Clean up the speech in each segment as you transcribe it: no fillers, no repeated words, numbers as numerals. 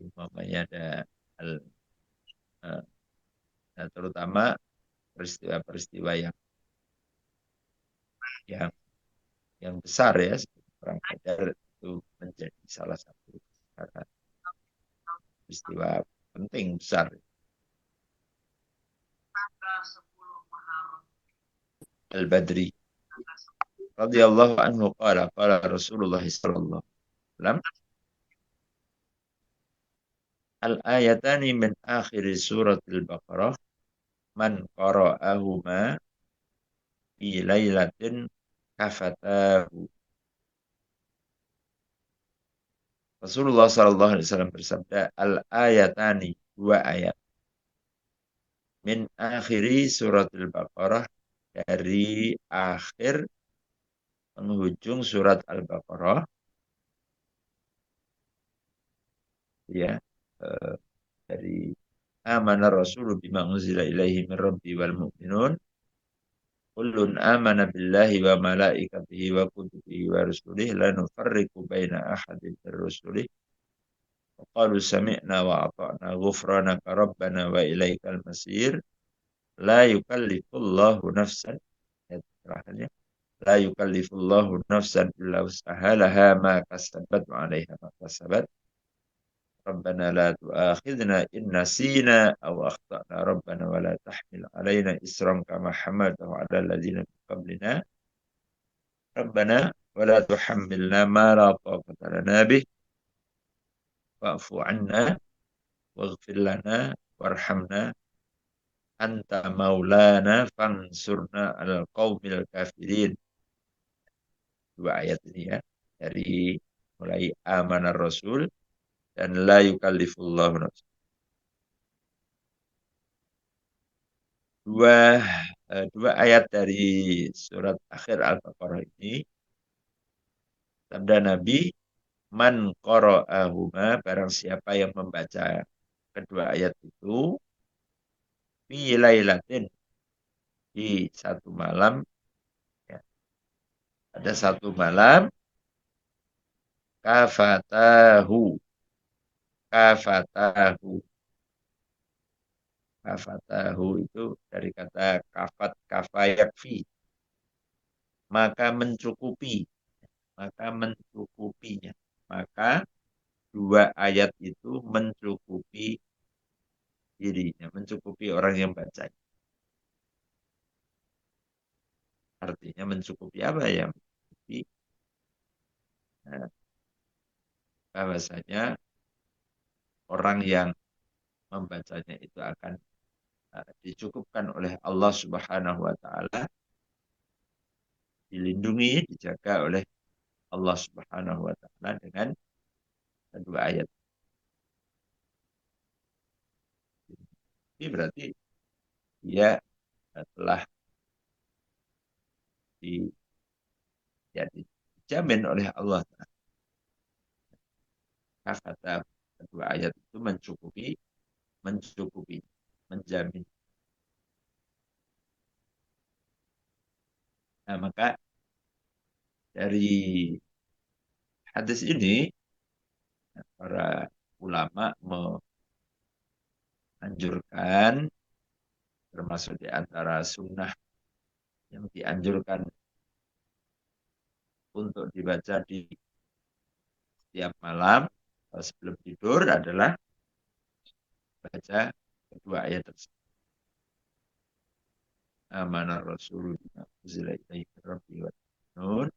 umpamanya ada hal, eh, nah, terutama peristiwa-peristiwa yang yang besar ya, seperti perang Badar itu menjadi salah satu karena peristiwa penting besar. Al-Badri radhiyallahu anhu qala Rasulullah sallallahu alaihi wasallam al-ayatani min akhir surat al-Baqarah man qara'ahuma fi lailatin kafatahu. Rasulullah sallallahu alaihi wasallam bersabda, al-ayatani, dua ayat, min akhiri surat al-Baqarah, dari akhir penghujung surat Al-Baqarah, ya, dari amana rasulu bima unzila ilaihi min rabbi wal mu'minun kullun amana billahi wa malaikatihi wa kutubihi wa rusulihi la nufarriqu baina ahadin min rusulihi wa qalu sami'na wa ata'na ghufranaka rabbana wa ilaikal masir la yukallifullahu nafsan, ya, terakhirnya la yukallifullahu nafsan illa usahalaha ma kasabat wa 'alaiha ma kasabat Rabbana la tu'akhidna in nasina aw akhtana Rabbana wa la tahmil alaina isran kama hamaltahu ala alladziina min qablina Rabbana wa la tuhammilna ma la taqata lana bih wa'fu 'anna waghfir lana warhamna anta maulana fansurna 'alal qaumil kafirin. Dua ayat ini ya, dari mulai amanar rasul dan la yukallifullahu nafsan. Dua dua ayat dari surat akhir Al-Baqarah ini, sabda Nabi, man qara'ahuma, barang siapa yang membaca kedua ayat itu, fi lailatin, di satu malam, ya, ada satu malam, kafatahu, kafatahu, kafatahu itu dari kata kafat, kafayakfi, maka mencukupi, maka mencukupinya, maka dua ayat itu mencukupi dirinya, mencukupi orang yang baca. Artinya mencukupi apa ya? Mencukupi, nah, bahwasanya orang yang membacanya itu akan dicukupkan oleh Allah Subhanahu wa taala, dilindungi, dijaga oleh Allah Subhanahu wa taala dengan kedua ayat. Ini berarti dia telah di, ya, dijamin oleh Allah Ta'ala. Kata kedua ayat itu mencukupi, mencukupi, menjamin. Nah, maka dari hadis ini para ulama menganjurkan, termasuk di antara sunnah yang dianjurkan untuk dibaca di setiap malam sebelum tidur adalah baca kedua ayat tersebut. Amanah Rasulullah Zilaihi Rabbi wa Nun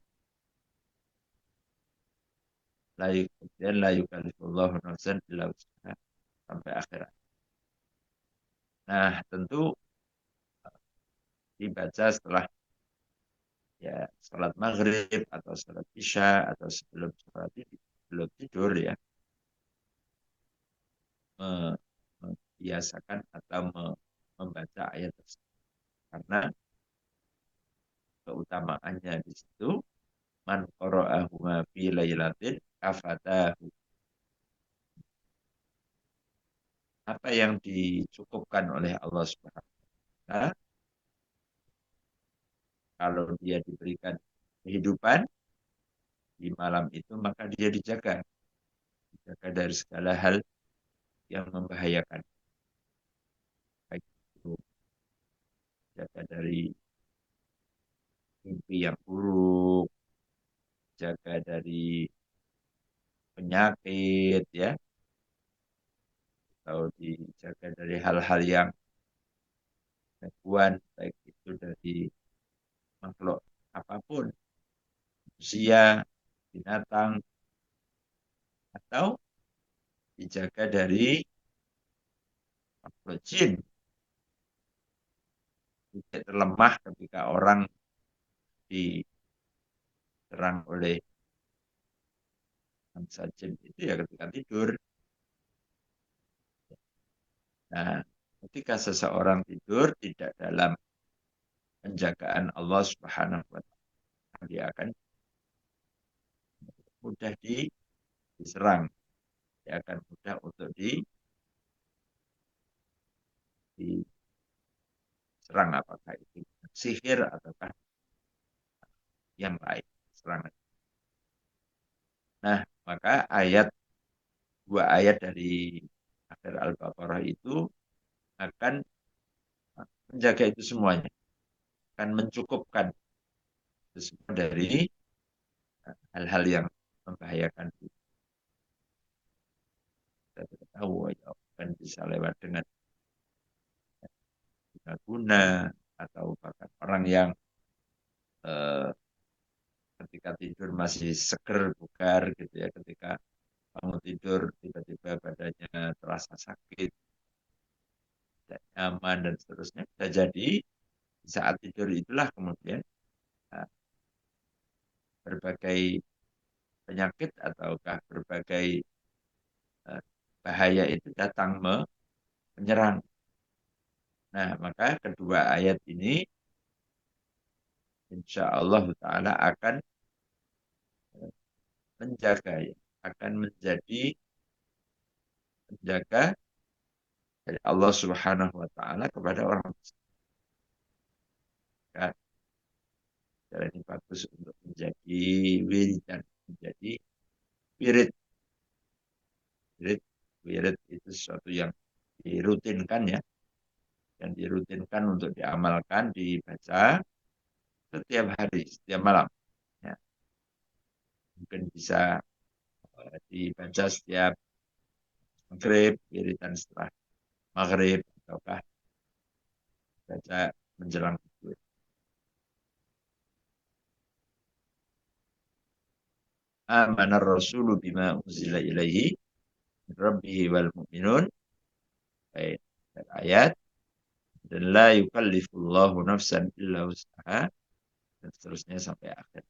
la yukallifullahu nafsan illa wus'aha sampai akhirat. Nah, tentu dibaca setelah, ya, salat maghrib atau salat isya atau sebelum salat belum tidur, ya, membiasakan atau membaca ayat tersebut karena keutamaannya di situ, man qara'ahu fi lailatin afatahu. Apa yang dicukupkan oleh Allah Subhanahu wa taala kalau dia diberikan kehidupan di malam itu, maka dia dijaga dari segala hal yang membahayakan, baik itu jaga dari mimpi yang buruk, jaga dari penyakit ya, atau dijaga dari hal-hal yang gangguan, baik itu dari makhluk apapun, manusia, binatang, atau dijaga dari makhluk jin, tidak terlemah ketika orang diserang oleh bangsa jin itu ya ketika tidur. Nah, ketika seseorang tidur tidak dalam penjagaan Allah Subhanahu wa taala, dia akan mudah diserang, dia akan mudah untuk diserang, apakah itu sihir ataukah yang lain serangan. Nah, maka dua ayat dari akhir Al-Baqarah itu akan menjaga itu semuanya, akan mencukupkan itu semua dari hal-hal yang membahayakan. Kita tidak tahu ya, kan bisa lewat dengan guna atau bahkan orang yang eh, ketika tidur masih seger bugar gitu ya, ketika bangun tidur tiba-tiba badannya terasa sakit, tidak nyaman dan seterusnya. Bisa jadi di saat tidur itulah kemudian nah, berbagai penyakit ataukah berbagai bahaya itu datang menyerang. Nah, maka kedua ayat ini insya Allah Ta'ala akan menjaga ya, akan menjadi penjaga dari Allah Subhanahu wa taala kepada orang muslim. Cara ini bagus untuk menjadi wirid dan menjadi wirid. Wirid, wirid itu sesuatu yang dirutinkan ya, yang dirutinkan untuk diamalkan, dibaca setiap hari, setiap malam. Ya. Mungkin bisa dibaca setiap maghrib, wiridan setelah maghrib, ataukah baca menjelang tidur. Amanar Rasulu bima unzila ilaihi min rabbihi wal mu'minun. Baik, ayat. Dan la yukallifullahu nafsan illa usaha. Dan seterusnya sampai akhir.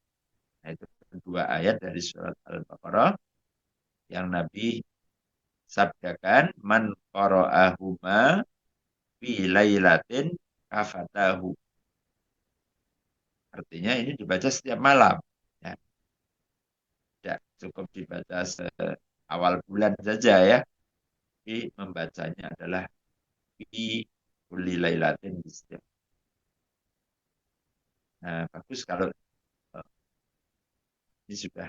Nah, itu dua ayat dari surat Al-Baqarah yang Nabi sabdakan man qara'ahuma fi lailatin kafatahu. Artinya ini dibaca setiap malam. Ya, tidak cukup dibaca awal bulan saja ya. Tapi membacanya adalah fi kulli lailatin di setiap. Nah, bagus kalau ini sudah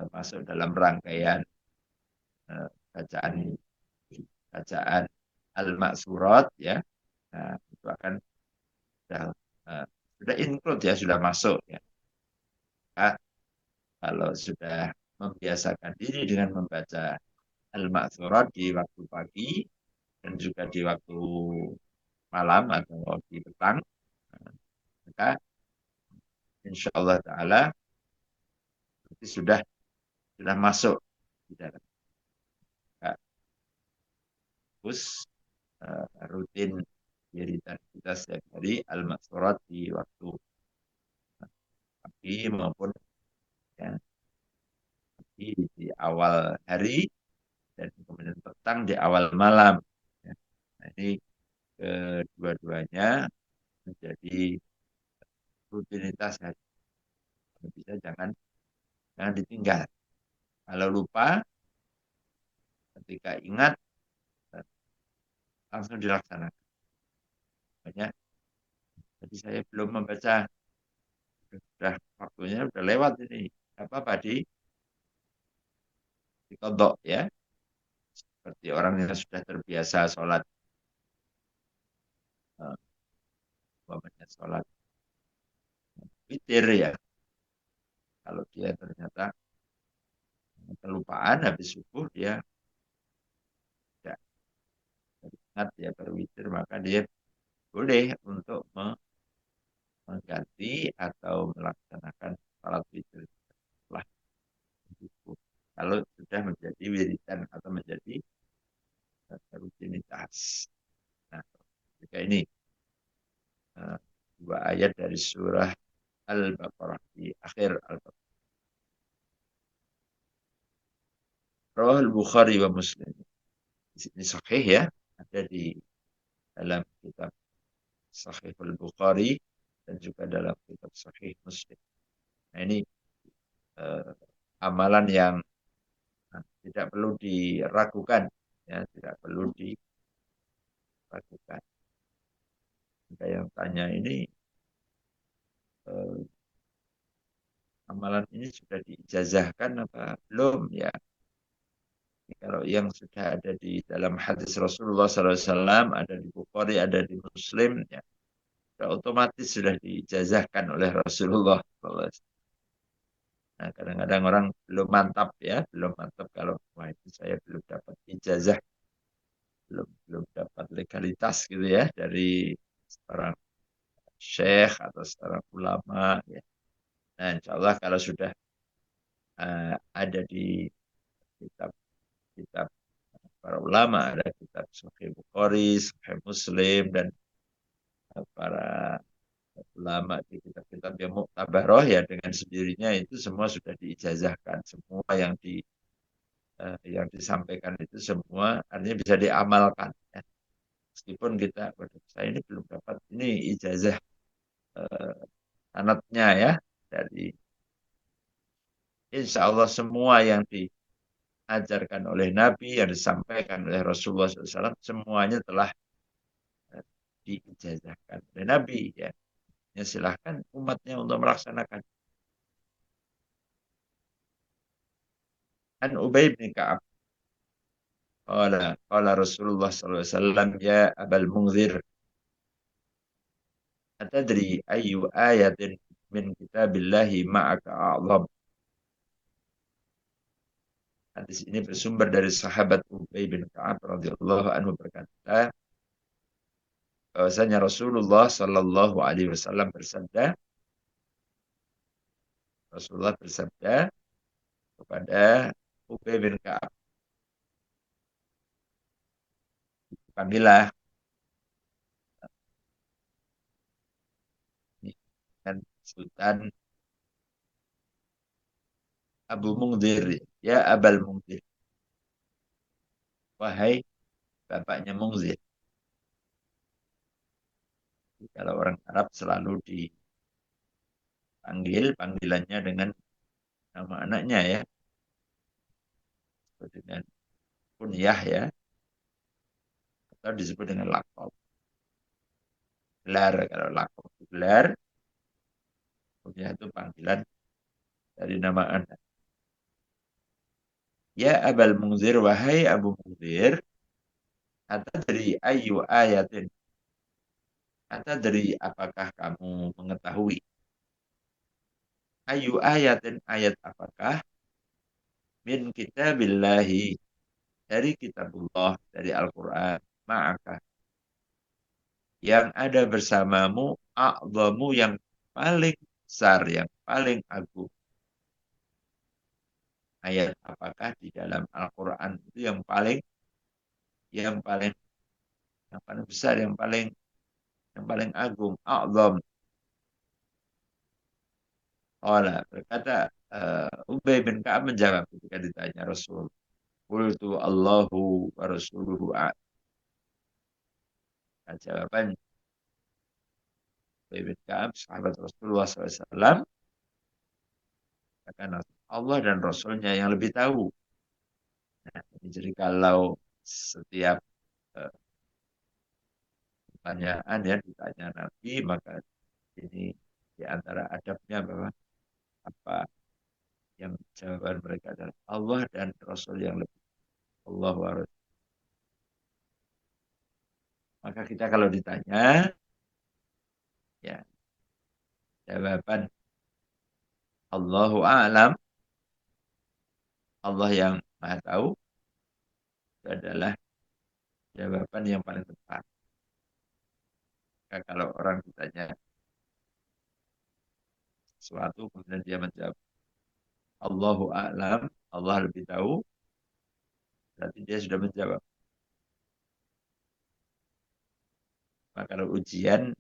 masuk dalam rangkaian bacaan bacaan al-maksurat ya. Nah, itu akan sudah uh, sudah include ya, sudah masuk ya. Nah, kalau sudah membiasakan diri dengan membaca al-maksurat di waktu pagi dan juga di waktu malam atau di petang, maka insya Allah Ta'ala itu sudah masuk di dalam kampus rutin wiridan kita setiap hari al-maksurat di waktu pagi maupun ya, di awal hari dan kemudian petang di awal malam. Ya. Nah, ini kedua-duanya menjadi rutinitas hari. Kalau bisa jangan ditinggal. Kalau lupa, ketika ingat langsung dilaksanakan. Makanya, jadi saya belum membaca, sudah waktunya sudah lewat ini. Apa-apa di kodok ya. Seperti orang yang sudah terbiasa sholat, eh, umpamanya sholat witir ya. Kalau dia ternyata kelupaan habis subuh, dia tidak ingat dia berwitir, maka dia boleh untuk mengganti atau melaksanakan sholat witir setelah subuh. Kalau sudah menjadi wiridan atau menjadi rutinitas. Nah, jika ini eh, dua ayat dari surah Al-Baqarah di akhir Al-Baqarah. Rawah Al-Bukhari wa Muslim. Di sini sahih ya, ada di dalam kitab Sahih Al-Bukhari dan juga dalam kitab Sahih Muslim. Nah ini eh, amalan yang tidak perlu diragukan, ya tidak perlu diragukan. Jika yang tanya ini eh, amalan ini sudah diijazahkan apa belum ya? Kalau yang sudah ada di dalam hadis Rasulullah SAW, ada di Bukhari, ada di Muslim, ya sudah otomatis sudah diijazahkan oleh Rasulullah SAW. Nah, kadang-kadang orang belum mantap ya, belum mantap kalau wah itu saya belum dapat ijazah, belum belum dapat legalitas gitu ya dari seorang syekh atau seorang ulama. Ya. Nah, insya Allah kalau sudah ada di kitab-kitab para ulama, ada kitab Sahih Bukhari, Sahih Muslim, dan para ulama di kitab-kitab yang muktabaroh ya dengan sendirinya itu semua sudah diijazahkan. Semua yang disampaikan itu semua artinya bisa diamalkan. Ya. Meskipun kita, waduh, saya ini belum dapat ini ijazah eh, sanadnya ya dari insya Allah semua yang diajarkan oleh Nabi, yang disampaikan oleh Rasulullah SAW, semuanya telah diijazahkan oleh Nabi. Ya. Ya silahkan umatnya untuk melaksanakan. An Ubay bin Ka'ab. Qala Rasulullah SAW, ya Abal Munzir, atadri ayu ayatin min kitabillahi ma'aka a'zam. Hadis ini bersumber dari sahabat Ubay bin Ka'ab radhiyallahu anhu berkata, bahwasanya Rasulullah Shallallahu Alaihi Wasallam bersabda, Rasulullah bersabda kepada Ubay bin Ka'ab, panggillah kan Sultan Abu Mungdir, ya Abal Mungdir, wahai bapaknya Mungdir. Kalau orang Arab selalu dipanggil panggilannya dengan nama anaknya ya, dengan kunyah ya, atau disebut dengan lakop. Gelar, kalau lakop gelar, kunyah itu panggilan dari nama anak. Ya Abal Munzir, wahai Abu Munzir, kata dari ayu ayatin, kata dari apakah kamu mengetahui? Ayu ayatin, ayat apakah? Min kitabillahi, dari kitabullah, dari Al-Quran. Maka yang ada bersamamu, a'zamu, yang paling besar, yang paling agung. Ayat apakah di dalam Al-Quran itu yang paling yang paling besar, yang paling agung, a'zam. Allah berkata, Ubay bin Ka'ab menjawab ketika ditanya Rasul, qultu Allahu wa rasuluhu a'lam. Jawaban Ubay bin Ka'ab, sahabat Rasulullah SAW, katakan Allah dan Rasulnya yang lebih tahu. Nah, jadi kalau setiap eh, pertanyaan ya ditanya Nabi, maka ini di antara adabnya bahwa apa yang jawaban mereka adalah Allah dan Rasul yang lebih Allah wa Rasul. Maka kita kalau ditanya, ya jawaban Allahu a'lam, Allah yang Maha tahu, itu adalah jawaban yang paling tepat. Maka kalau orang ditanya sesuatu, kemudian dia menjawab Allahu a'lam, Allah lebih tahu, berarti dia sudah menjawab. Maka kalau ujian,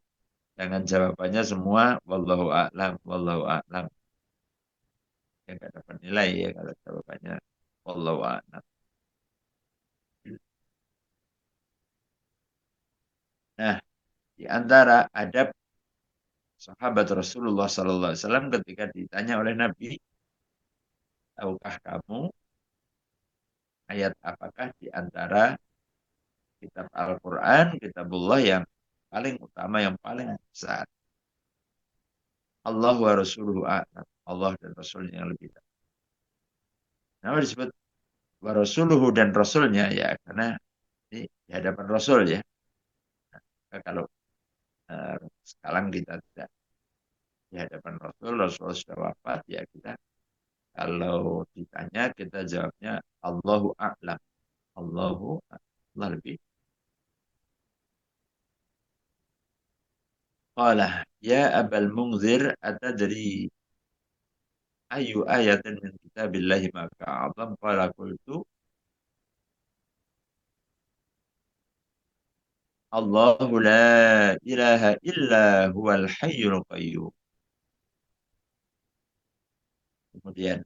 jangan jawabannya semua wallahu a'lam, wallahu a'lam. Ya nggak dapat nilai ya kalau jawabannya wallahu a'lam. Nah, di antara adab sahabat Rasulullah SAW ketika ditanya oleh Nabi, tahukah kamu ayat apakah di antara kitab Al-Quran, kitabullah yang paling utama, yang paling besar? Allah wa Rasuluhu a'lam. Allah dan Rasulnya yang lebih tahu. Nama disebut wa Rasuluhu dan Rasulnya ya, karena ini di hadapan Rasul ya. Nah, kalau sekarang kita tidak di hadapan Rasul, Rasul sudah wafat, ya kita kalau ditanya kita jawabnya Allahu a'lam. Allahu Allah lebih. Qala ya Abal Munzir atadri ayu ayatin min kitabillahi maka azam qala qultu Allahu la ilaha illa huwal hayyul qayyum. Kemudian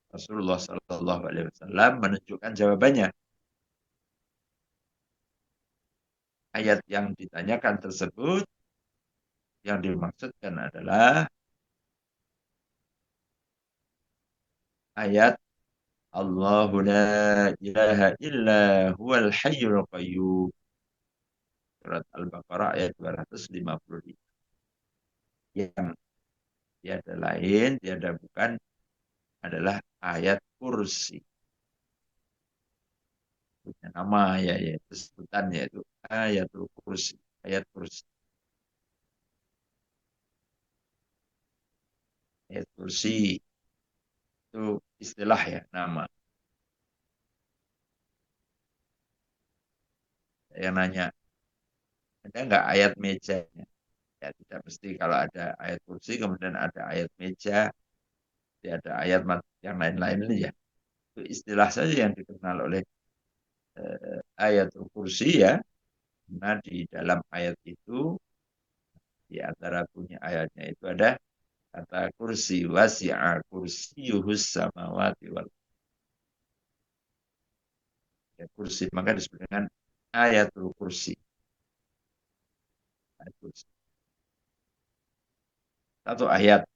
Rasulullah Sallallahu Alaihi Wasallam menunjukkan jawabannya. Ayat yang ditanyakan tersebut yang dimaksudkan adalah ayat Allahu la ilaha illa huwal hayyul qayyum. Surat Al-Baqarah ayat 255. Yang tiada lain, tiada bukan adalah ayat kursi. Punya nama ya, yaitu sebutannya itu ayatul kursi. Ayat kursi. Ayat kursi itu istilah ya, nama. Yang nanya, ada nggak ayat mejanya? Ya tidak mesti kalau ada ayat kursi, kemudian ada ayat meja, tidak ada ayat yang lain-lain ini ya. Itu istilah saja yang dikenal oleh ayat kursi ya. Nah di dalam ayat itu, di antara bunyi ayatnya itu ada kata kursi, wasi'a kursiyuhus samawati wal ya, kursi. Maka disebut dengan ayatul kursi. Ayat kursi. Satu ayat.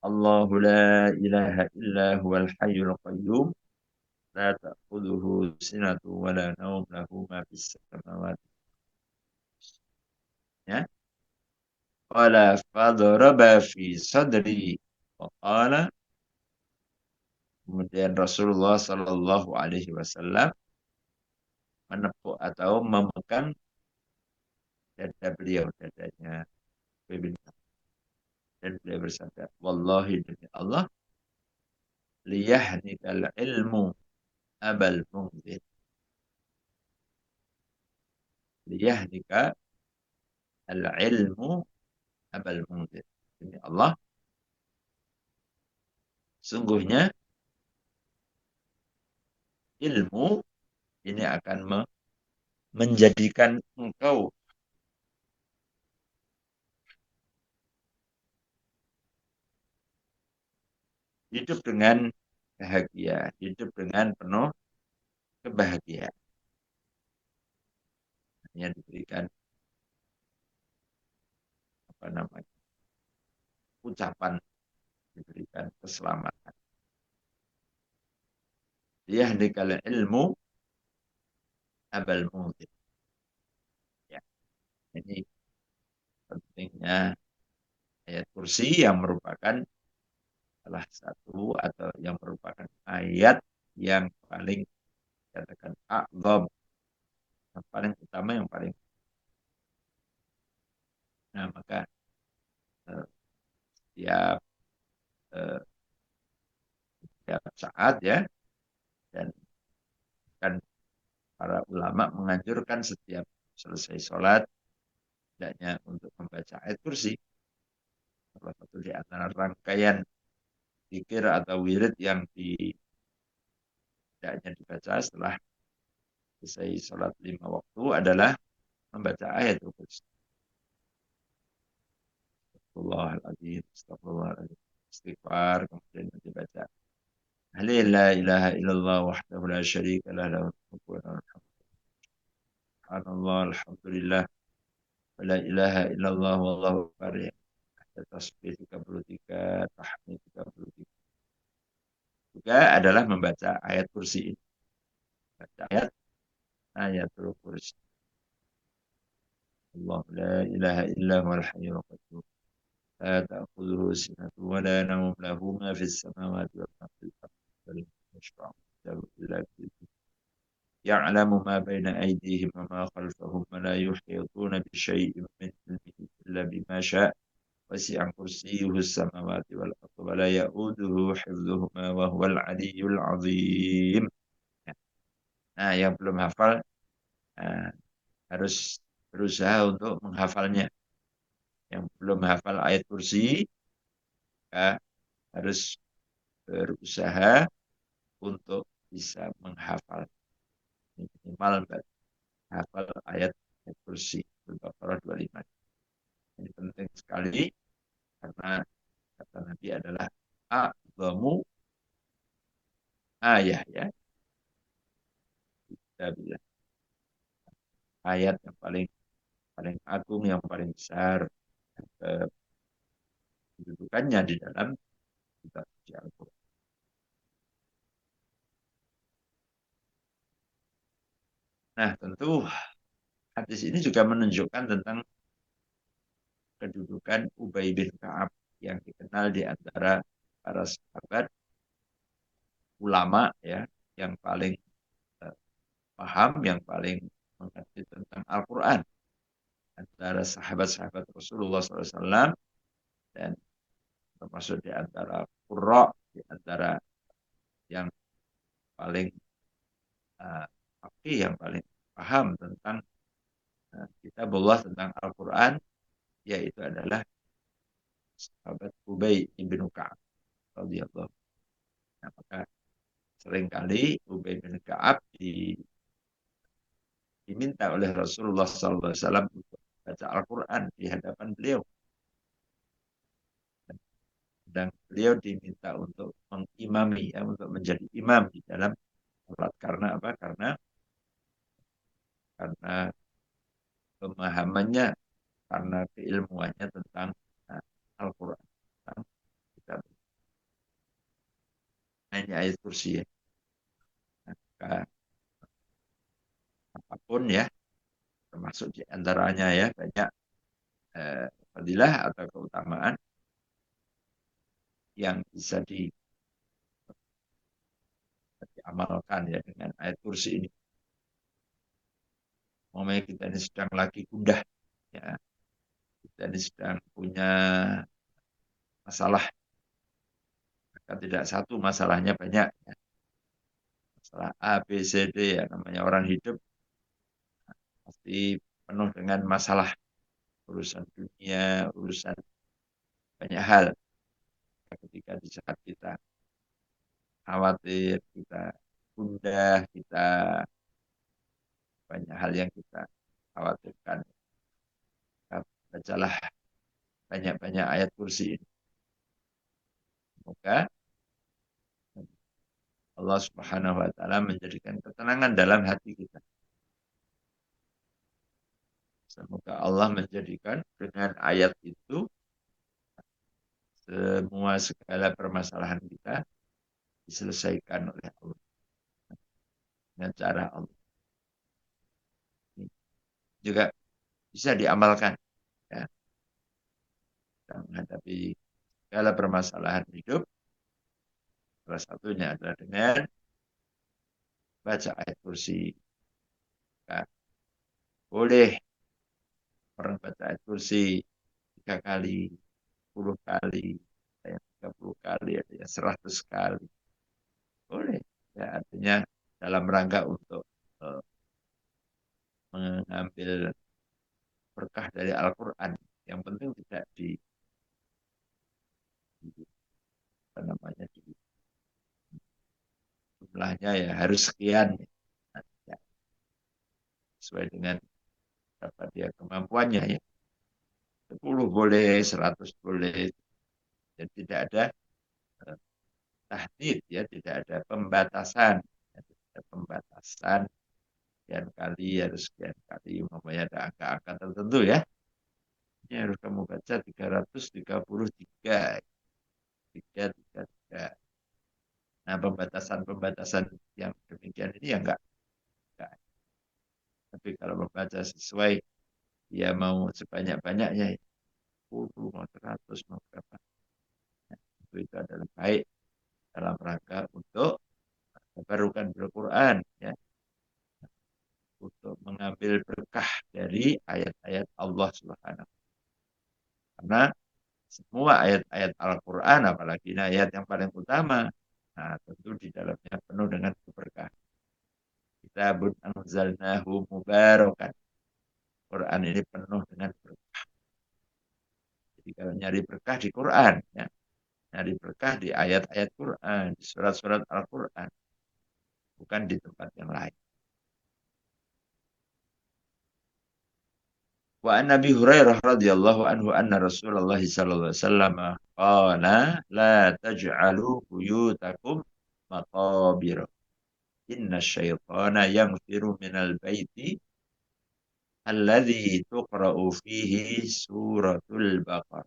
Allahu la ilaha illa huwal hayyul qayyum la ta'khudhuhu sinatu wa la naum lahu ma fis samawati. Ya. Qala fadaraba fi sadri wa qala, kemudian Rasulullah Sallallahu Alaihi Wasallam menepuk atau memegang dada beliau, dadanya Nabi, dan beliau bersabda, Wallahi demi Allah, liyahnikal ilmu abal munzir. Liyahnika al ilmu abal munzir. Demi Allah, sungguhnya ilmu ini akan menjadikan engkau hidup dengan bahagia, hidup dengan penuh kebahagiaan. Yang diberikan apa namanya, ucapan, diberikan keselamatan. Yahdikal ilmu abal munzir. Ya, ini pentingnya ayat kursi yang merupakan salah satu atau yang merupakan ayat yang paling dikatakan a'zam, yang paling utama, yang paling. Nah, maka eh, setiap, eh, setiap saat ya, dan kan para ulama menganjurkan setiap selesai sholat, tidaknya untuk membaca ayat kursi. Salah satu di antara rangkaian zikir atau wirid yang tidaknya dibaca setelah selesai sholat 5 waktu adalah membaca ayat kursi. Astagfirullahaladzim, astagfirullahaladzim. Istighfar, kemudian dibaca. La ilaha illallah wahdahu la syarika lah lahul mulku wa lahul hamd. Subhanallah, alhamdulillah, wa la ilaha illallah wallahu akbar. Tasbih 33, tahmid 33. Juga adalah membaca ayat kursi ini. Baca ayatul kursi. Allah la ilaha illa huwal hayyul qayyum. لا تأخذه سنة ولا نوم له ما في السماوات وما في الأرض ولم يشفع له إلا بإذنه يعلم ما بين أيديهم وما خلفهم ولا يحيطون بشيء من علمه إلا بما شاء وسع كرسيه السماوات والأرض ولا يؤوده حفظهما وهو العلي العظيم. Nah, yang belum hafal harus berusaha untuk menghafalnya. Yang belum hafal ayat kursi harus berusaha untuk bisa menghafal minimal hafal ayat kursi Al-Baqarah 25. Ini penting sekali karena kata Nabi adalah a'zamu ayah ya. Kita bilang ayat yang paling paling agung, yang paling besar kedudukannya di dalam kitab suci Al-Quran. Nah, tentu hadis ini juga menunjukkan tentang kedudukan Ubay bin Ka'ab yang dikenal di antara para sahabat ulama ya, yang paling paham, yang paling mengerti tentang Al-Quran antara sahabat-sahabat Rasulullah SAW, dan termasuk di antara qurra, di antara yang paling yang paling paham tentang kitabullah, tentang Al-Quran, yaitu adalah sahabat Ubay bin Ka'ab radhiyallahu. Nah, maka seringkali Ubay bin Ka'ab diminta oleh Rasulullah SAW untuk baca Al-Quran di hadapan beliau. Dan beliau diminta untuk mengimami, ya, untuk menjadi imam di dalam sholat. Karena apa? Karena pemahamannya, karena keilmuannya tentang Al-Quran. Hanya ayat kursi ya. Maka apapun ya, termasuk di antaranya ya, banyak fadilah atau keutamaan yang bisa diamalkan ya dengan ayat kursi ini. Umpamanya kita ini sedang lagi gundah, ya, kita ini sedang punya masalah, maka tidak satu masalahnya banyak, ya. Masalah A, B, C, D, ya, namanya orang hidup pasti penuh dengan masalah, urusan dunia, urusan banyak hal. Ketika di saat kita khawatir, kita gundah, kita banyak hal yang kita khawatirkan, bacalah banyak-banyak ayat kursi ini. Semoga Allah Subhanahu wa taala menjadikan ketenangan dalam hati kita. Semoga Allah menjadikan dengan ayat itu semua segala permasalahan kita diselesaikan oleh Allah dengan cara Allah. Ini juga bisa diamalkan ya, menghadapi segala permasalahan hidup. Salah satunya adalah dengan baca ayat kursi. Ya. boleh orang baca ayat kursi 3 kali, 10 kali, ada yang 30 kali, ada yang 100 kali. Boleh. Ya, artinya dalam rangka untuk eh, mengambil berkah dari Al-Quran. Yang penting tidak di apa namanya, di jumlahnya ya harus sekian. Ya, sesuai dengan berapa dia kemampuannya ya. 10 boleh, 100 boleh. Dan tidak ada eh, tahdid ya, tidak ada pembatasan. Ya, tidak ada pembatasan sekian kali harus sekian kali. Umpamanya ada angka-angka tertentu ya. Ini harus kamu baca 333. Tiga, tiga, tiga. Nah, pembatasan-pembatasan yang demikian ini ya enggak. Tapi kalau membaca sesuai, dia mau sebanyak-banyaknya, 10, mau 100, mau berapa. Nah, itu adalah baik dalam rangka untuk membarukan Al-Quran, ya, untuk mengambil berkah dari ayat-ayat Allah Subhanahu. Karena semua ayat-ayat Al-Quran, apalagi ayat yang paling utama, nah tentu di dalamnya penuh dengan keberkahan. Kitabun anzalnahu mubarakan. Quran ini penuh dengan berkah. Jadi kalau nyari berkah di Quran, ya, nyari berkah di ayat-ayat Quran, di surat-surat Al-Quran, bukan di tempat yang lain. Wa an Nabi Hurairah radhiyallahu anhu anna Rasulullah sallallahu alaihi wasallam qala la taj'alu buyutakum maqabir. Inna syaitana yaghfiru minal baiti alladhi tuqra'u fihi suratul Baqarah.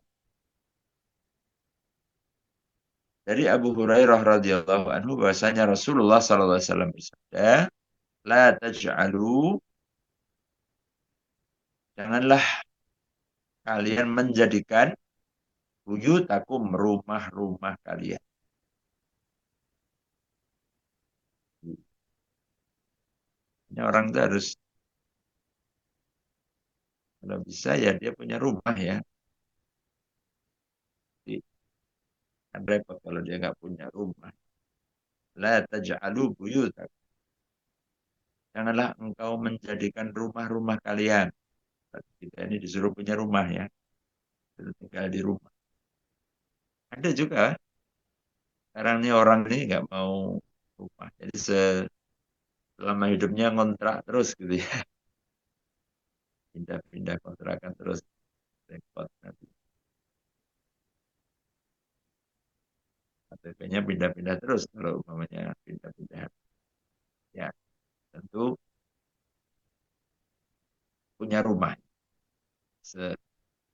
Dari Abu Hurairah radhiyallahu anhu bahwasanya Rasulullah sallallahu alaihi wasallam bersabda, "La taj'alu, janganlah kalian menjadikan buyutakum rumah-rumah kalian." Ini orang itu harus, kalau bisa ya dia punya rumah ya. Jadi, kan repot kalau dia nggak punya rumah. La taj'alu buyutakum. Janganlah engkau menjadikan rumah-rumah kalian. Kita ini disuruh punya rumah ya. Disuruh tinggal di rumah. Ada juga sekarang ini orang ini nggak mau rumah. Jadi selama hidupnya ngontrak terus gitu ya. Pindah-pindah kontrakan terus, repot nanti. KTP-nya pindah-pindah terus kalau umpamanya pindah-pindah. Ya, tentu punya rumah.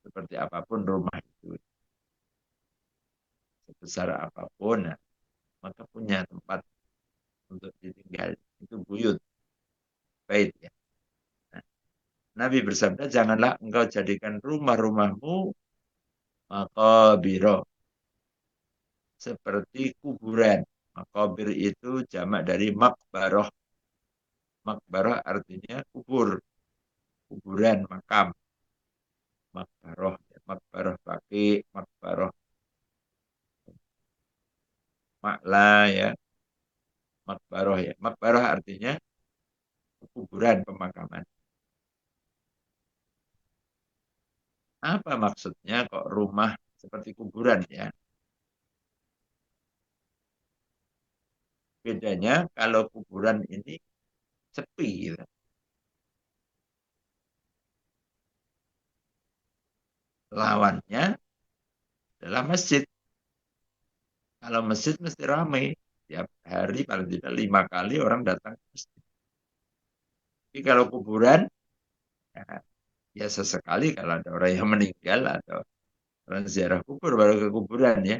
Seperti apapun rumah itu, sebesar apapun, nah, maka punya tempat untuk ditinggal. Itu buyut, bait ya. Nah, Nabi bersabda, janganlah engkau jadikan rumah-rumahmu makabiro, seperti kuburan. Makabir itu jamak dari makbaroh. Makbaroh artinya kubur, kuburan, makam. Makbaroh, ya. Makbaroh pakai makbaroh makla ya, makbaroh ya. Makbaroh artinya kuburan, pemakaman. Apa maksudnya kok rumah seperti kuburan ya? Bedanya kalau kuburan ini sepi gitu. Lawannya adalah masjid. Kalau masjid mesti ramai. Tiap hari paling tidak 5 kali orang datang ke masjid. Tapi kalau kuburan, ya, ya sesekali kalau ada orang yang meninggal atau orang ziarah kubur baru ke kuburan ya.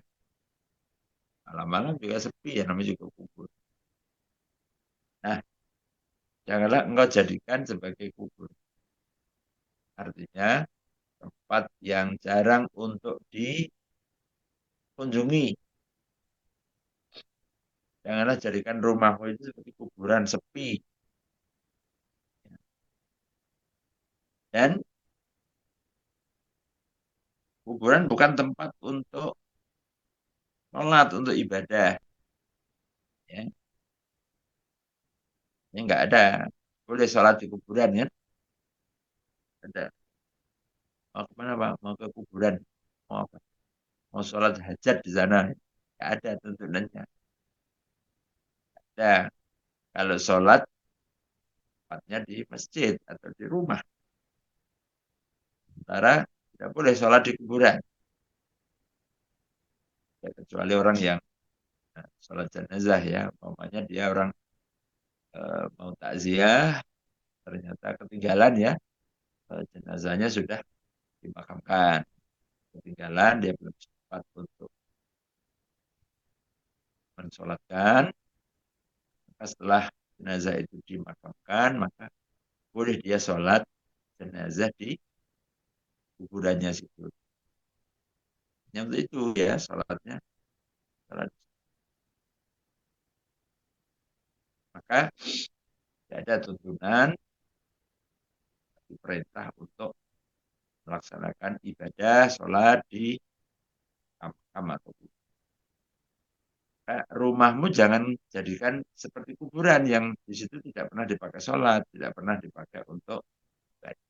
Malam-malam juga sepi ya, namanya juga kubur. Nah, janganlah engkau jadikan sebagai kubur. Artinya tempat yang jarang untuk dikunjungi. Janganlah jadikan rumahmu itu seperti kuburan sepi. Dan kuburan bukan tempat untuk sholat, untuk ibadah. Ya. Ini nggak ada. Boleh sholat di kuburan ya. Ada. Mau kemana Pak? Mau ke kuburan. Mau apa? Mau sholat hajat di sana. Nggak ada tuntunannya. Ada. Kalau sholat, tempatnya di masjid atau di rumah. Sementara tidak boleh sholat di kuburan. Ya, kecuali orang yang sholat jenazah ya. Umpamanya dia orang mau takziah, ternyata ketinggalan ya. Jenazahnya sudah dimakamkan. Ketinggalan, dia belum sempat untuk mensolatkan. Maka setelah jenazah itu dimakamkan, maka boleh dia sholat jenazah di kuburannya situ. Yang itu ya sholatnya. Sholat. Maka tidak ada tuntunan perintah untuk melaksanakan ibadah sholat di makam atau rumahmu jangan jadikan seperti kuburan yang di situ tidak pernah dipakai sholat, tidak pernah dipakai untuk ibadah.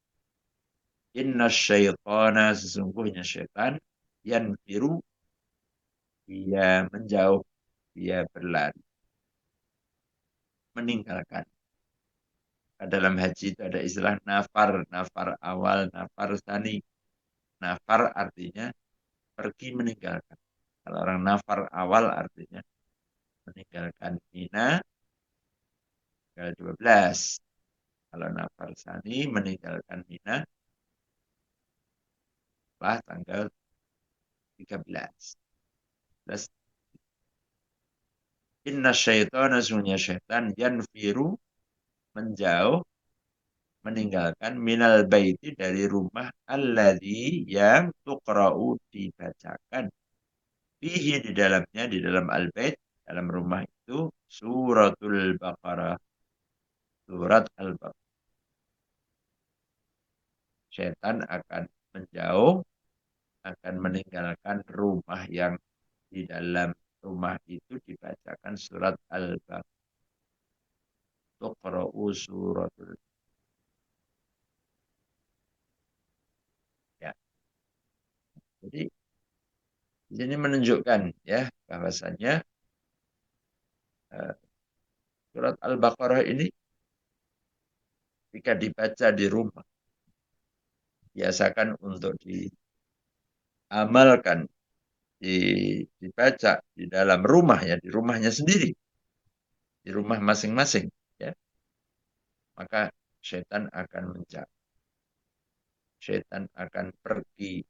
Inna syaitana sesungguhnya syaitan yang biru dia menjauh, dia berlari, meninggalkan. Dalam haji itu ada istilah nafar, nafar awal, nafar tani. Nafar artinya pergi meninggalkan. Kalau orang nafar awal artinya meninggalkan Mina tanggal 12. Kalau nafar sani meninggalkan Mina setelah tanggal 13. Plus inna syaitana sunya syaitan yanfiru menjauh meninggalkan minal baiti dari rumah alladzi yang tuqra'u dibacakan fihi di dalamnya di dalam al-bait dalam rumah itu suratul Baqarah surat al-Baqarah. Syaitan akan menjauh akan meninggalkan rumah yang di dalam rumah itu dibacakan surat al-Baqarah. Tuqra'u suratul ya. Jadi di sini menunjukkan ya bahwasannya uh, surat Al-Baqarah ini jika dibaca di rumah biasakan untuk diamalkan dibaca di dalam rumah ya di rumahnya sendiri di rumah masing-masing ya maka setan akan menjauh setan akan pergi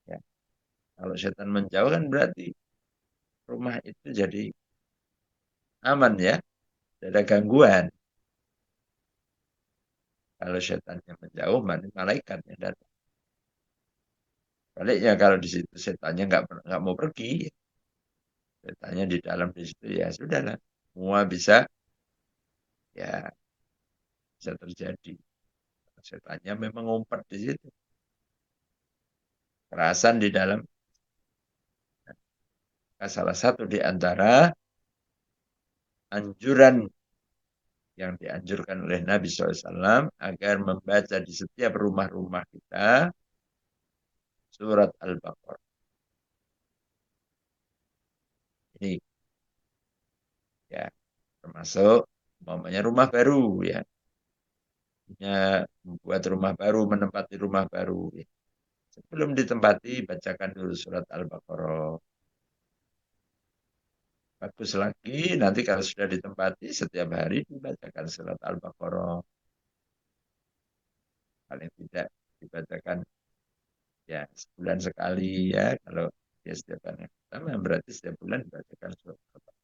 ya kalau setan menjauh kan berarti rumah itu jadi aman ya tidak ada gangguan kalau setannya menjauh malaikat yang datang baliknya kalau di situ setannya nggak mau pergi setannya di dalam di situ ya sudahlah semua bisa ya bisa terjadi setannya memang ngumpet di situ kerasan di dalam. Nah, salah satu di antara anjuran yang dianjurkan oleh Nabi SAW agar membaca di setiap rumah-rumah kita surat Al-Baqarah. Ini ya termasuk umpamanya rumah baru ya. Punya membuat rumah baru, menempati rumah baru. Ya. Sebelum ditempati, bacakan dulu surat Al-Baqarah. Bagus lagi, nanti kalau sudah ditempati, setiap hari dibacakan surat Al-Baqarah. Paling tidak dibacakan ya sebulan sekali ya kalau dia setiap hari pertama berarti setiap bulan dibacakan surat Al-Baqarah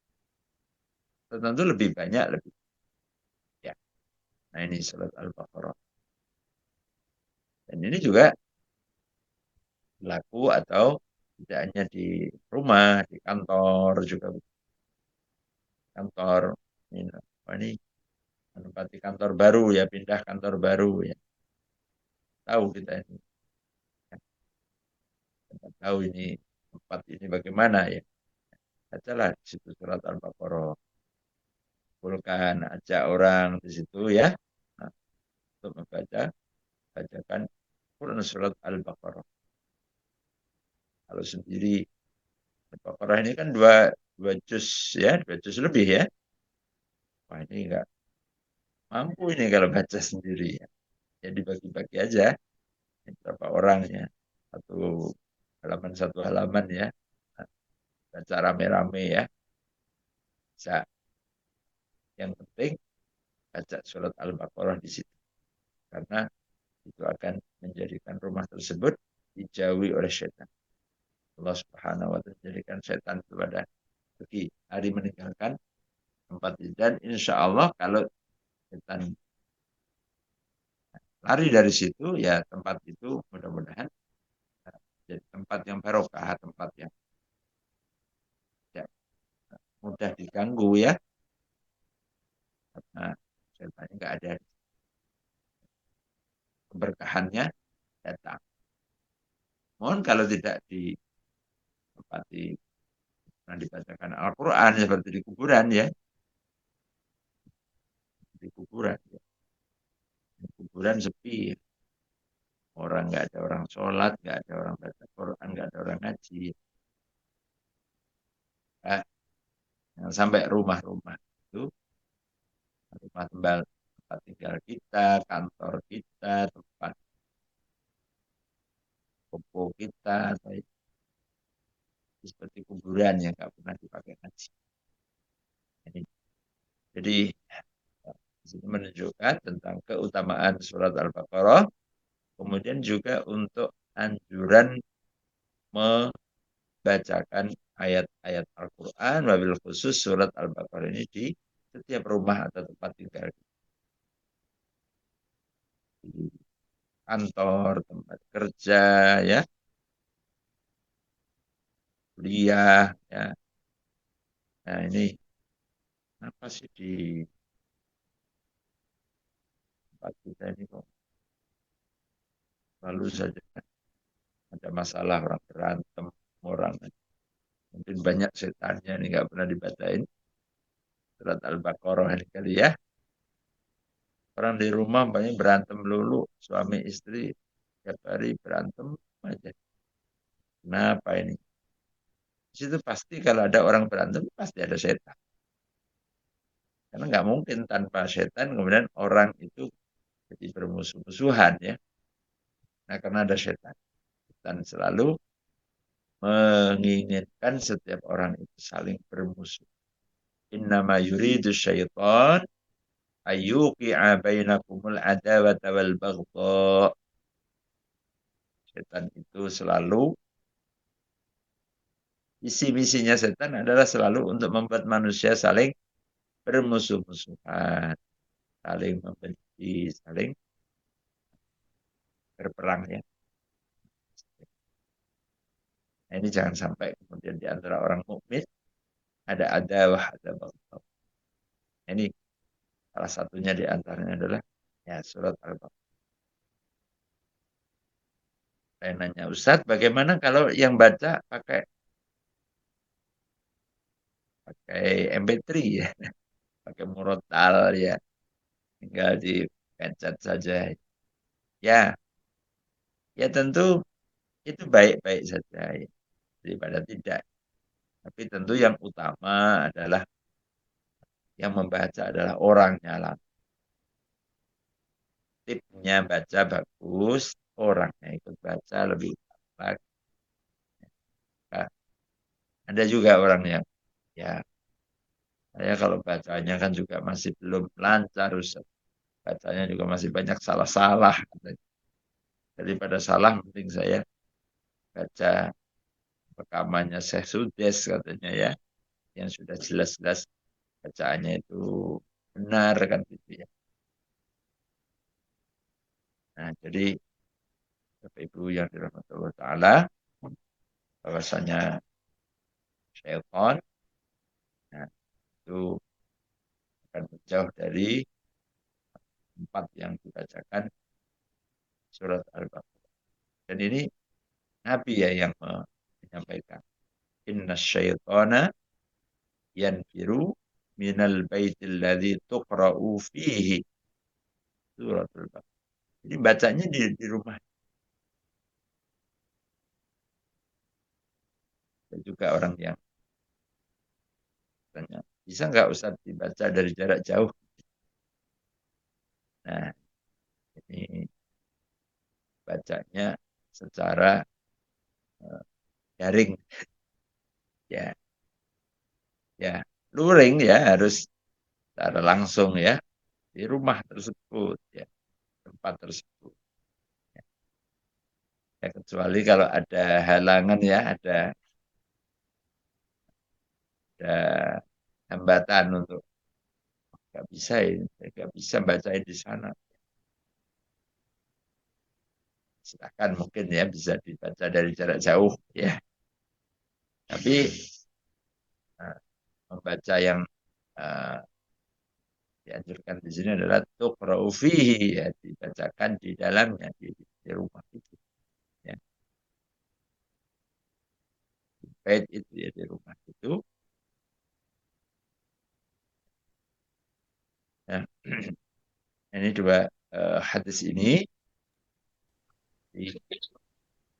tentu lebih banyak lebih ya nah ini surat Al-Baqarah dan ini juga berlaku atau tidak hanya di rumah di kantor juga kantor ini apa ini menempati kantor baru ya, pindah kantor baru ya. Tahu kita ini, kita tahu ini tempat ini bagaimana ya. Bacalah di situ surat Al-Baqarah. Kumpulkan, ajak orang di situ ya. Nah, untuk membaca, bacakan Quran surat Al-Baqarah. Kalau sendiri, Al-Baqarah ini kan dua juz ya, dua juz lebih ya. Wah ini enggak mampu ini kalau baca sendiri ya. Jadi bagi-bagi aja berapa orang ya. Satu halaman ya. Nah, baca rame-rame ya. Bisa. Yang penting baca surat Al-Baqarah di situ. Karena itu akan menjadikan rumah tersebut dijauhi oleh syaitan. Allah Subhanahu wa taala menjadikan syaitan itu pada pergi hari meninggalkan tempat itu. Dan insya Allah kalau syaitan lari dari situ, ya tempat itu mudah-mudahan jadi tempat yang barokah, tempat yang tidak mudah diganggu ya. Karena syaitannya nggak ada keberkahannya datang. Mohon kalau tidak di tempat dibacakan Al-Quran seperti di kuburan ya, di kuburan ya. Di kuburan sepi ya. Orang nggak ada orang sholat, nggak ada orang baca Quran, nggak ada orang ngaji. Nah, yang sampai rumah-rumah itu, rumah tempat tinggal kita, kantor kita, tempat popo kita, atau seperti kuburan yang nggak pernah dipakai ngaji. Jadi ini menunjukkan tentang keutamaan surat Al-Baqarah, kemudian juga untuk anjuran membacakan ayat-ayat Al-Quran, wabil khusus surat Al-Baqarah ini di setiap rumah atau tempat tinggal, di kantor, tempat kerja, ya, kuliah, ya. Nah ini apa sih di tempat kita ini kok lalu saja ada masalah orang berantem, orang mungkin banyak setannya ini nggak pernah dibacain surat Al-Baqarah ini kali ya. Orang di rumah banyak berantem dulu, suami istri tiap hari berantem aja. Kenapa ini? Di situ pasti kalau ada orang berantem pasti ada setan. Karena nggak mungkin tanpa setan kemudian orang itu jadi bermusuh-musuhan ya. Nah karena ada setan. Dan selalu menginginkan setiap orang itu saling bermusuh. Innama yuridu syaitan ayyuqi'a bainakumul adawata wal baghdha. Setan itu selalu, isi misinya setan adalah selalu untuk membuat manusia saling bermusuh-musuhan, saling membenci, saling berperang ya. Nah, ini jangan sampai kemudian di antara orang mukmin ada adawah, ada baghdha. Ini salah satunya di antaranya adalah ya surat Al-Baqarah. Saya nanya, Ustadz, bagaimana kalau yang baca pakai pakai MP3 ya, pakai murotal ya, tinggal dipencet saja. Ya, ya tentu itu baik-baik saja ya, daripada tidak. Tapi tentu yang utama adalah yang membaca adalah orangnya lah. Tipnya baca bagus, orangnya ikut baca lebih baik. Nah, ada juga orang yang ya saya kalau bacanya kan juga masih belum lancar, Ustaz. Bacanya juga masih banyak salah-salah. Daripada salah, penting saya baca rekamannya Syekh Sudes katanya ya, yang sudah jelas-jelas bacaannya itu benar kan gitu ya. Nah, jadi Bapak Ibu yang dirahmati Allah Ta'ala, bahwasanya syaitan nah, itu akan menjauh dari 4 yang dibacakan surat Al-Baqarah. Dan ini Nabi ya yang menyampaikan. Inna syaitana yanfiru minal baitil ladzi tuqra'u fihi suratul Baqarah. Jadi bacanya di rumah. Dan juga orang yang tanya, bisa nggak Ustaz dibaca dari jarak jauh? Nah, ini bacanya secara daring ya, ya luring ya harus secara langsung ya di rumah tersebut ya, tempat tersebut. Ya, kecuali kalau ada halangan ya, ada hambatan untuk nggak bisa ini, nggak bisa bacain di sana. Silakan mungkin ya bisa dibaca dari jarak jauh ya. Tapi membaca yang uh, dianjurkan di sini adalah tuqra'u fihi ya, dibacakan di dalamnya di rumah itu ya. Di bait itu ya di rumah itu. Nah, ini dua hadis ini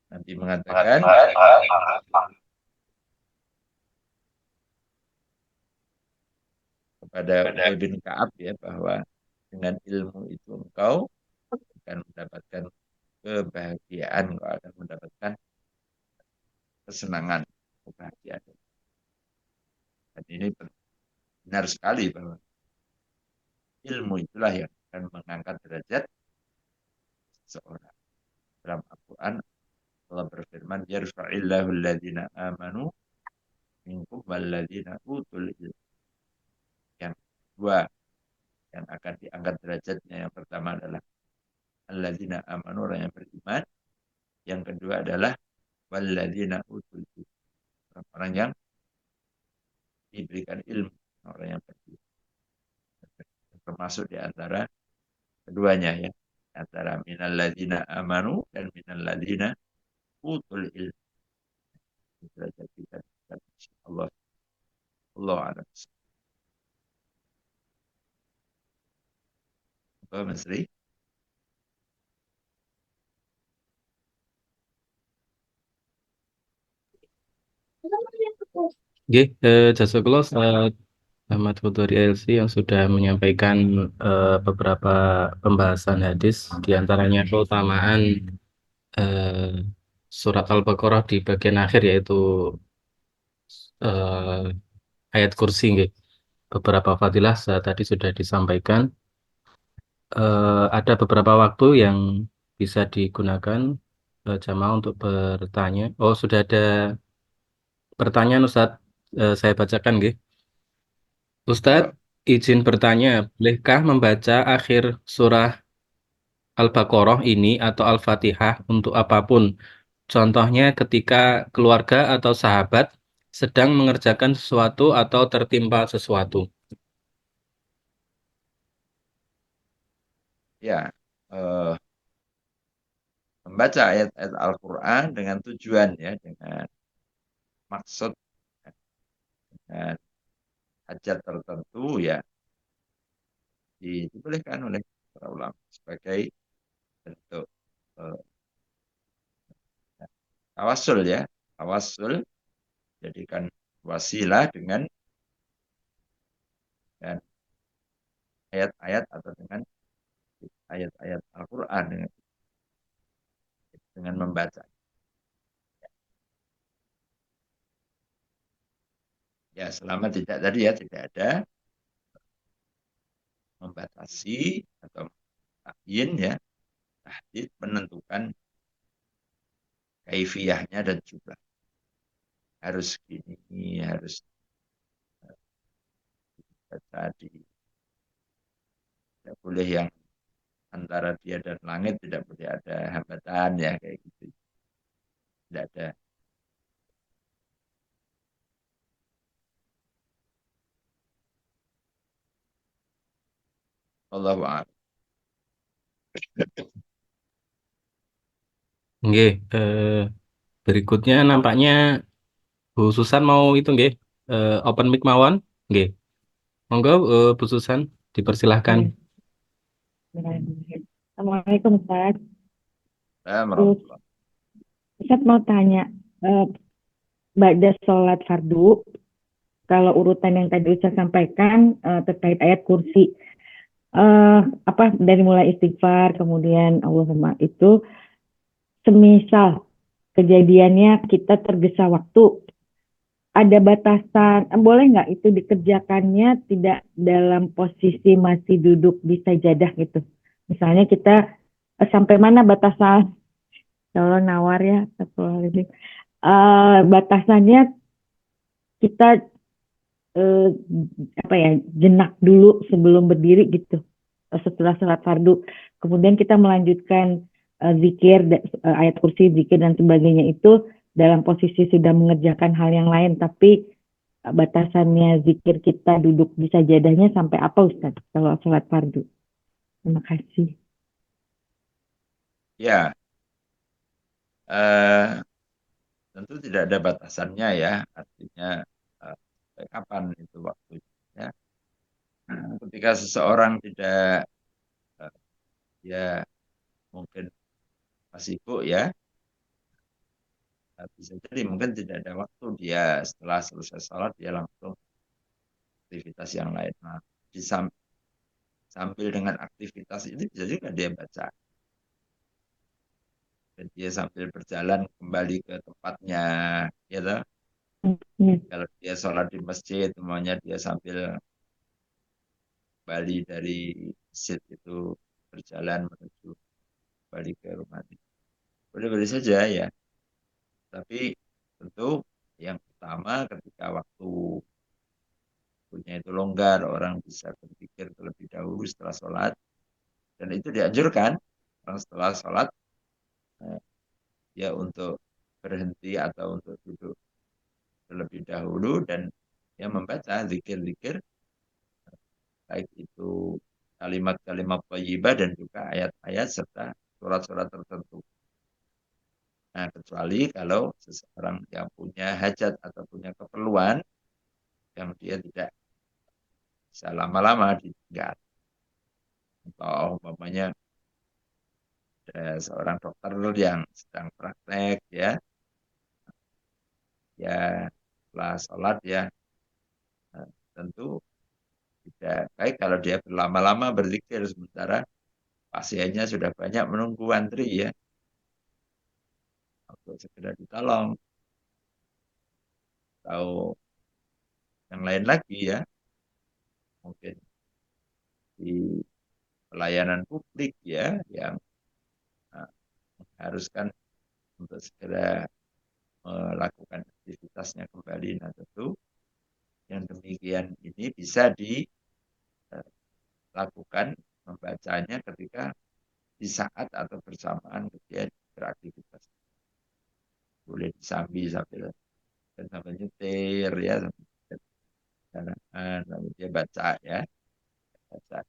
nanti mengatakan kepada Ubay bin Ka'ab ya bahwa dengan ilmu itu engkau akan mendapatkan kebahagiaan, engkau akan mendapatkan kesenangan, kebahagiaan. Dan ini benar sekali bahwa ilmu itulah yang akan mengangkat derajat seorang. Dalam Al-Quran Allah berfirman, yarfa'illahu alladhina amanu minkum walladhina utul ilm. Yang kedua yang akan diangkat derajatnya, yang pertama adalah alladzina amanu, orang yang beriman. Yang kedua adalah walladzina utul ilm, orang-orang yang diberikan ilmu, orang yang beriman. Termasuk di antara keduanya ya, antara minalladzina amanu dan minalladzina utul ilm. Derajat kita Allah, Allah alam. Apa Mas Ri? Oke, Jazakallah Ustaz Ahmad Futuri LC yang sudah menyampaikan beberapa pembahasan hadis, di antaranya keutamaan eh, surat Al-Baqarah di bagian akhir, yaitu eh, ayat kursi. Nggih. Beberapa fadilah tadi sudah disampaikan. Ada beberapa waktu yang bisa digunakan jamaah untuk bertanya. Oh, sudah ada pertanyaan Ustaz. Saya bacakan, nggih. Ustadz, izin bertanya, bolehkah membaca akhir surah Al-Baqarah ini atau Al-Fatihah untuk apapun? Contohnya ketika keluarga atau sahabat sedang mengerjakan sesuatu atau tertimpa sesuatu. Ya, membaca ayat-ayat Al-Quran dengan tujuan ya, dengan maksud, dengan hajat tertentu ya, dibolehkan oleh para ulama sebagai bentuk eh, tawasul ya, tawasul jadikan wasilah dengan ayat-ayat atau dengan ayat-ayat Al-Quran dengan membaca. Ya, selama tidak tadi ya, tidak ada membatasi atau tayin ya, tahdid menentukan kaifiyahnya dan jumlah. Harus gini, harus baca tidak boleh yang antara dia dan langit, tidak boleh ada hambatan ya kayak gitu. Tidak ada. Allahu a'lam. Nggih, berikutnya nampaknya Bu Susan mau itu nggih, open mic mawon. Nggih. Monggo Bu Susan dipersilahkan. Ya, bismillahirrahmanirrahim. Assalamualaikum Ustaz. Terus Warahmatullah. Ustaz mau tanya, eh, ba'da sholat fardu, kalau urutan yang tadi Ustaz sampaikan terkait ayat kursi, apa dari mulai istighfar, kemudian Allahumma itu, semisal kejadiannya kita tergesa waktu, ada batasan, boleh nggak itu dikerjakannya tidak dalam posisi masih duduk di sajadah gitu? Misalnya kita sampai mana batasan? Kalau nawar ya, astagfirullahaladzim. Batasannya kita eh, apa ya, jenak dulu sebelum berdiri gitu. Setelah sholat fardu, kemudian kita melanjutkan zikir, ayat kursi, zikir dan sebagainya itu dalam posisi sudah mengerjakan hal yang lain, tapi batasannya zikir kita duduk di sajadahnya sampai apa Ustaz kalau sholat fardu? Terima kasih. Ya, eh, tentu tidak ada batasannya ya. Artinya sampai kapan itu waktunya. Ya. Ketika seseorang tidak ya mungkin masih sibuk ya, bisa jadi mungkin tidak ada waktu dia setelah selesai sholat dia langsung aktivitas yang lain. Nah, sambil dengan aktivitas ini bisa juga dia baca. Dan dia sambil berjalan kembali ke tempatnya, ya toh. Ya. Kalau dia sholat di masjid, semuanya dia sambil kembali dari masjid itu berjalan menuju kembali ke rumah. Boleh-boleh saja ya. Tapi tentu yang pertama ketika waktunya itu longgar, orang bisa berpikir terlebih dahulu setelah sholat. Dan itu dianjurkan orang setelah sholat eh, ya untuk berhenti atau untuk duduk terlebih dahulu dan yang membaca zikir-zikir baik itu kalimat-kalimat thayyibah dan juga ayat-ayat serta surat-surat tertentu. Nah, kecuali kalau seseorang yang punya hajat atau punya keperluan yang dia tidak bisa lama-lama ditinggal. Atau umpamanya ada seorang dokter yang sedang praktek ya setelah sholat ya tentu tidak baik kalau dia berlama-lama berzikir sementara pasiennya sudah banyak menunggu antri ya untuk segera ditolong. Atau yang lain lagi ya mungkin di pelayanan publik ya yang mengharuskan untuk segera melakukan aktivitasnya kembali. Nah tentu yang demikian ini bisa dilakukan membacanya ketika di saat atau bersamaan dia beraktivitas. Boleh disambi sambil nyetir ya, sambil jalan, sambil dia baca ya, baca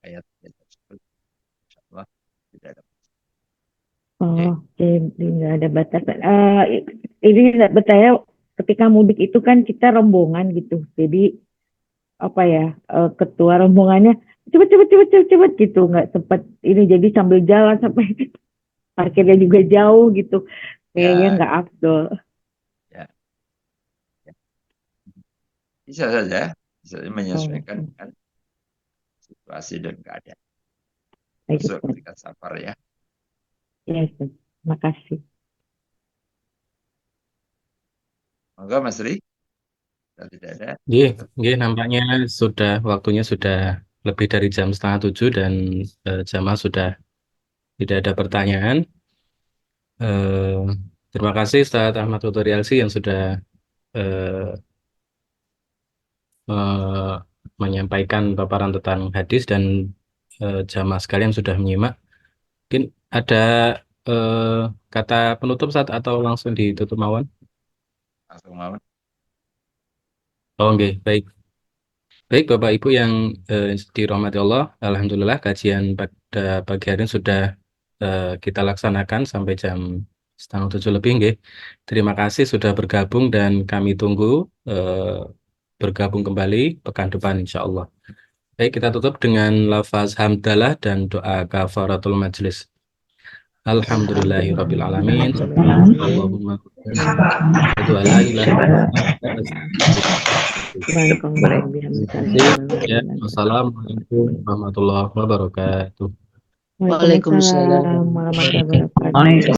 ayat tersebut. Insya Allah tidak ada. Oh, Oke. oke, nggak ada batasan. Ini nggak bertanya, ketika mudik itu kan kita rombongan gitu. Jadi apa ya, ketua rombongannya cepet cepet cepet cepet cepet gitu, nggak sempat ini, jadi sambil jalan sampai parkirnya juga jauh gitu. Kayaknya Ya, nggak afdol. ya, ya. Bisa saja, bisa saja Oh, menyesuaikan dengan situasi dan keadaan. baik Masuk Ustaz. ketika safar ya. Ya, Ustaz. Makasih. Monggo Mas Ri, kalau tidak ada. Nggih, nggih nampaknya sudah waktunya sudah lebih dari jam setengah tujuh dan jamaah sudah tidak ada pertanyaan. Eh, Terima kasih Ustaz Ahmad Tutorialsi yang sudah eh, eh, menyampaikan paparan tentang hadis dan jamaah sekalian sudah menyimak. Mungkin ada eh, kata penutup saat atau langsung ditutup mawon? Langsung mau. Oh, nggih, baik. Baik Bapak Ibu yang dirahmati Allah, alhamdulillah kajian pagi hari ini sudah kita laksanakan sampai jam 6:30 lebih, nggih. Terima kasih sudah bergabung dan kami tunggu bergabung kembali pekan depan insyaallah. Baik, kita tutup dengan lafaz hamdalah dan doa kafaratul majlis. Alhamdulillahirabbil alamin. Allahumma asyhadu an la ilaha illa anta astaghfiruka. Ya, wassalamualaikum warahmatullahi wabarakatuh. Waalaikumsalam warahmatullahi wabarakatuh.